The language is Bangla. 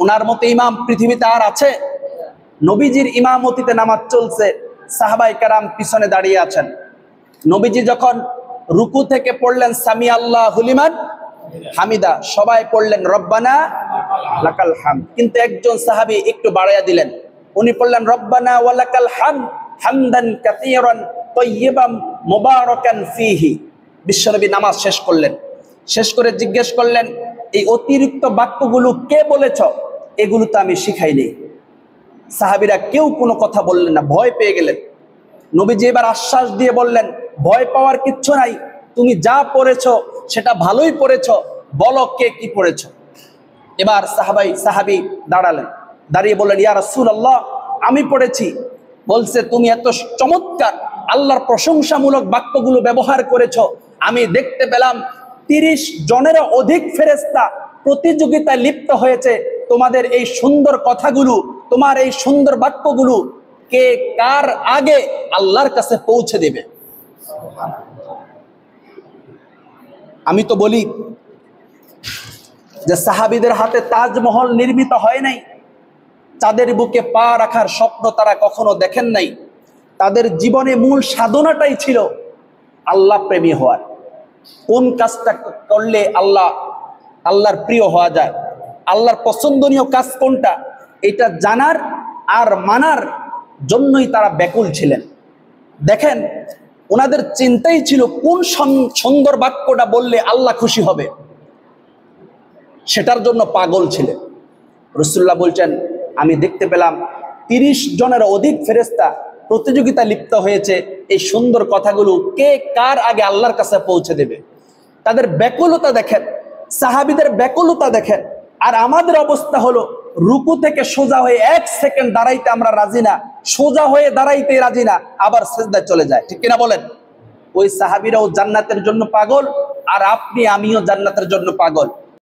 ওনার মতো ইমাম পৃথিবীতে আর আছে? নবীজির ইমামতিতে নামাজ চলছে, সাহাবায়ে কেরাম পিছনে দাঁড়িয়ে আছেন। নবীজি যখন রুকু থেকে পড়লেন সামি আল্লাহু লিমান হামিদা, সবাই পড়লেন রব্বানা লাকাল হামদ, কিন্তু একজন সাহাবী একটু বাড়াইয়া দিলেন, উনি পড়লেন রব্বানা ওয়ালাকাল হামদ হামদান কাসীরান তাইয়্যিবান মুবারাকান ফীহি। বিশ্বনবী নামাজ শেষ করলেন, শেষ করে জিজ্ঞেস করলেন, এই অতিরিক্ত বাক্যগুলো কে বলেছ? এগুলো তো আমি শিখাইনি। সাহাবীরা কেউ কোনো কথা বললেন না, ভয় পেয়ে গেলেন। নবীজি এবার আশ্বাস দিয়ে বললেন, ভয় পাওয়ার কিচ্ছু নাই, তুমি যা পড়েছো সেটা ভালোই পড়েছো, বলো কে কি পড়েছো। এবার সাহাবী দাঁড়ালেন, দাঁড়িয়ে বললেন, ইয়া রাসূলুল্লাহ, আমি পড়েছি। বলছে, তুমি এত চমৎকার আল্লাহর প্রশংসামূলক বাক্যগুলো ব্যবহার করেছো, আমি দেখতে পেলাম 30 জনেরও অধিক ফেরেশতা প্রতিযোগিতায় লিপ্ত হয়েছে তোমাদের এই সুন্দর কথাগুলো, তোমার এই সুন্দর বাক্যগুলো কে কার আগে আল্লাহর কাছে পৌঁছে দেবে। আমি তো বলি যে সাহাবীদের হাতে তাজমহল নির্মিত হয় নাই, চাঁদের বুকে পা রাখার স্বপ্ন তারা কখনো দেখেন নাই। তাদের জীবনে মূল সাধনাটাই ছিল আল্লাহ প্রেমী হওয়ার। কোন কাজটা করলে আল্লাহর প্রিয় হওয়া যায়, আল্লাহর পছন্দনীয় কাজ কোনটা, এটা জানার আর মানার জন্যই তারা ব্যাকুল ছিলেন। দেখেন, ওনাদের চিন্তাই ছিল কোন সুন্দর বাক্যটা বললে আল্লাহ খুশি হবে, সেটার জন্য পাগল ছিলেন। রাসূলুল্লাহ বলছেন, আমি দেখতে পেলাম 30 জনের অধিক ফেরেশতা প্রতিযোগিতা লিপ্ত হয়েছে এই সুন্দর কথাগুলো কে কার আগে আল্লাহর কাছে পৌঁছে দেবে। তাদের ব্যাকুলতা দেখেন, সাহাবীদের ব্যাকুলতা দেখেন। আর আমাদের অবস্থা হলো, রুকু থেকে সোজা হয়ে 1 সেকেন্ড দাঁড়াইতে আমরা রাজি না, সোজা হয়ে দাঁড়াইতে রাজি না, আবার সিজদায় চলে যায়। ঠিক কিনা বলেন? ওই সাহাবীরাও জান্নাতের জন্য পাগল, আর আপনি আমিও জান্নাতের জন্য পাগল।